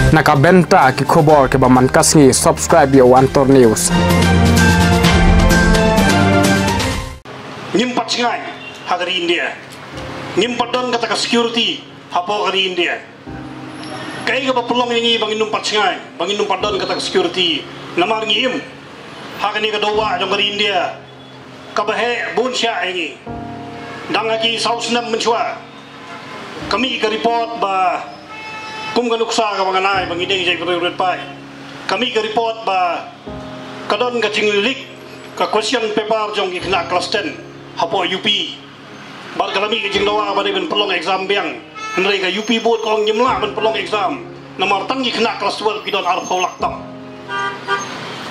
Nakabenta ki khobor ke baman kasni subscribe yo Antor News. Nyimpat singai hari India. Nyimpat don kata security hapo hari India. Kaya ka pelong yang bangin numpat singai, bangin numpat don kata security. Namar ngim hakani ka dowa jong hari India. Kabahe bun sya ini. Dang aki sausnam menchua. Kami ka report ba kum kanuksa ka manganay bangideng jay red pai. Kami ka report ba kadon ka cinglik ka question paper jong ikna class 10 hapo UP. Bar kalami ka jinglawa ba ben pelong exam biang. Henry ka UP board kong nyimla ben pelong exam. Namar tang ikna class 12 kidon arpo laktam.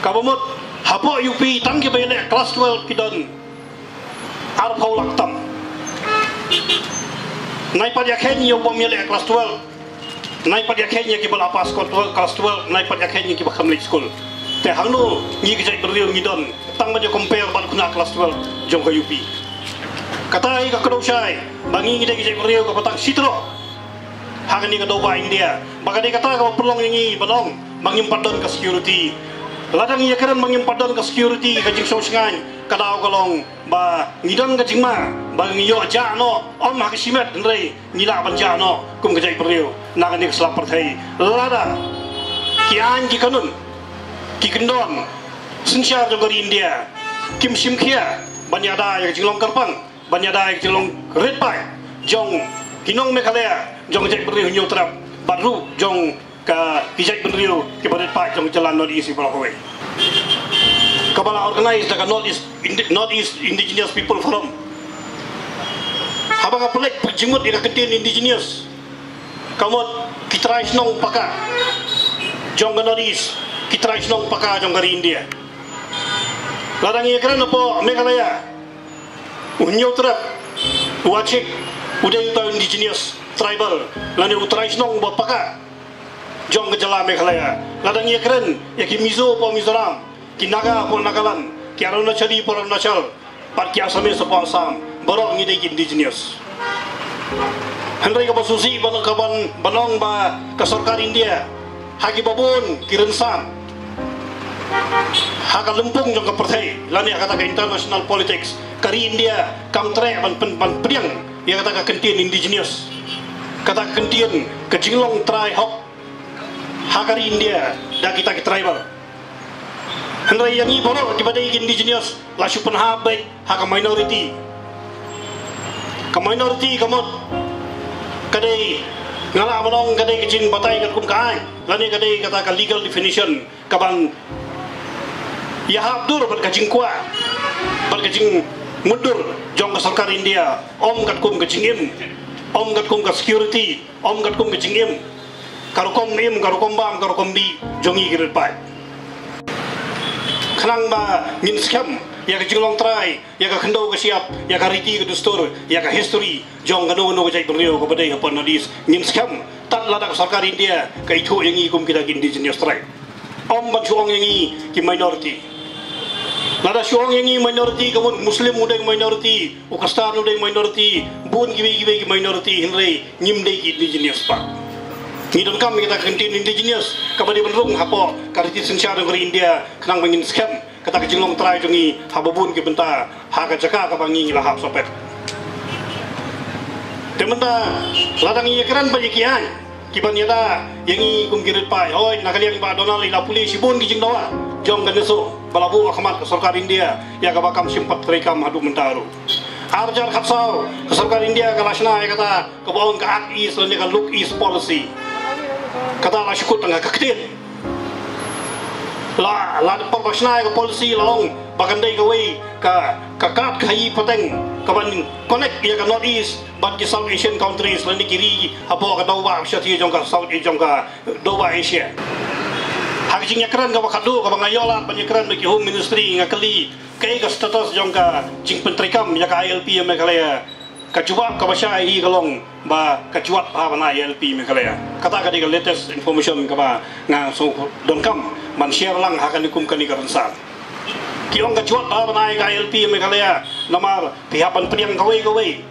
Kabamut hapo UP tang ki bele class 12 kidon arpo laktam. Nai pada Kenya bom yele kelas 12. Nai pada Kenya ki bala pas kelas 12, nai pada Kenya ki bakam late school. Te hangno ngi ki jai beriu ngidon, tang ma compare bal kuna kelas 12 jong ka UP. Kata ai ka kado syai, bangi ngi jai beriu ka patang sitro. Hagani ka doba India. Baka de kata ka pelong ngi balong, bangim padon ka security. Ladang iya keren bangim padon ka security ka jing sosngan, kadao kalong ba ngidon ka jingma, ba ngiyo ja no, om ha kisimet ndrei ngila ban ja no, kum ka jai beriu. Nakani keselapar thai lada kian ki kanun ki kendon sinsya jong dari India kim simkhia banyada yang jinglong karpang banyada yang jinglong red pai jong kinong Meghalaya jong jai beriu nyo trap baru jong ka kijai beriu ki red pai jong jalan North East Balakaway kabala organized ka North East Indigenous People Forum habang pelek jimut ika ketin indigenous kamot kitrais nong paka jong ganoris kitrais nong paka jong gari India ladang iya keren po Meghalaya unyo trap wachik udah yuta indigenous tribal lani utrais nong buat paka jong gejala Meghalaya ladang iya keren ya ki Mizo po Mizoram ki Naga po Nagaland ki Arunachal po Arunachal pat ki Assamese po Assam borok ngide ki indigenous Henry ka basusi banong ba ka sarkar India hagi babun kirensan haka lempung jong ka partai lani kata ka international politics kari India kamtre ban priang ya kata ka kentien indigenous kata ka kentien ka jinglong trai hok hakari India da kita ki tribal Henry yang iboro dibadai indigenous la supan habai haka minority kamot kadai ngala manong kadai kecing batay kat kum kaay lani kadai kata ka legal definition kabang ya habdur ber kacing kwa ber kacing mundur jong ka sarkar India om kat kum kacing im om kat kum ka security om kat kum kacing im karukom im karukom bam karukom bi jongi girit pai khanang ba min scam ya ka jinglong try ya ka khendo ka siap ya ka riti ka dustur ya ka history jong gano no ka jai beriu ka badai hapon nodis ngin scam tat ladak sarkar India ka itu yang ikum kita indigenous tribe om ban suong yang ki minority lada suong yang minority kamu muslim udeng minority ukastan udeng minority bun gibe ki minority hinrei ngim dei ki indigenous pa ngidon kam kita kentin indigenous ka badai benrung hapo ka riti sensya dari India kenang mengin scam kata kejinglong try jongi hababun ke benta haka jaka ka bangi lahap sopet tementa ladang iya keran banyak kian kiban yada yangi kum girit pai oi nakaliang ba Donald ila puli sibun kijing dawa jong ganeso balabu akhamat ke sarkar India ya ka bakam simpat rekam hadu mentaru arjar khatsau ke sarkar India ka lasna ya kata ke baon ka ak is lani ka look is policy kata la syukut tengah keketin la parbasna ka policy long bakandai ka way ka kat khai pateng kaban connect ya ka North East but ki South Asian countries lani kiri apo ka dawa syati jong ka South jong ka dawa Asia haging yakran ka bakado ka bangayola banyakran ki home ministry ngakali kay ka status jong ka jing pentrikam ya ka ILP Meghalaya kacuba ka basya hi kalong ba kacuat ha bana ILP Meghalaya kata ka di ka latest information ka ba nga so dongkam man share lang hakan ikum kani karansan kiong kacuat ha bana ka ILP Meghalaya namar pihapan pediang kawai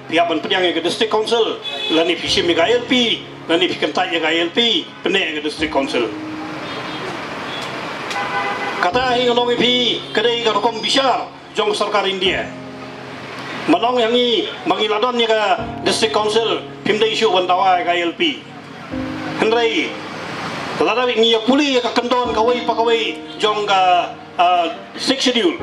pihapan pediang ke district council lani pisi mega ILP Nani pikantai yang ILP penek ke district council. Kata yang long pi kedai karokom bisyar jong sarkar India. Malong yang ni mangiladon ni ke district council pimda isu bantawa ke ILP. Hendrai Lada ni ya puli ka kendon kawai pakawai jong ka 6 schedule.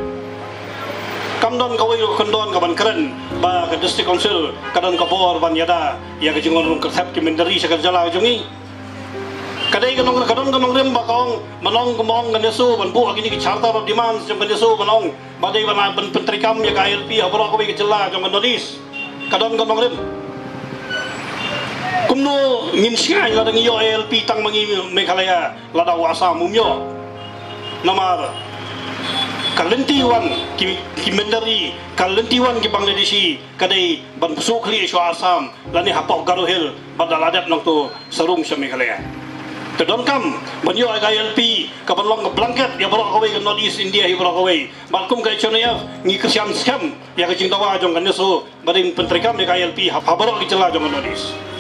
Kamdon kawai kendon ka ban keren ba ka district council kadon ka bor ban yada ya ka jingon ka sap ki mendari sa jala jongi. Kadai ka nong kadon ka nong rem ba kaong manong gumong kan yesu ban bu agini ki charter of demands jong kan yesu manong badai ban pentrikam ya ka ILP abro kawai ka jala jong notis. Kadon ka nong rem kumno ngin siya ladang iyo ALP tang mangi Meghalaya ladang wasa mumyo namar kalentiwan ki mendari kalentiwan ki Bangladeshi kadai ban sukli isu Assam lani hapok garuhil badal adat nang tu sarung sa Meghalaya tedon kam banyo ALP ka banlong blanket ya borok away ka Northeast India hi borok away malkum ka chonaya ngi kesiam scam ya ka jingtawa jong kan so bading pentrikam ya ALP haborok ki cela jong Northeast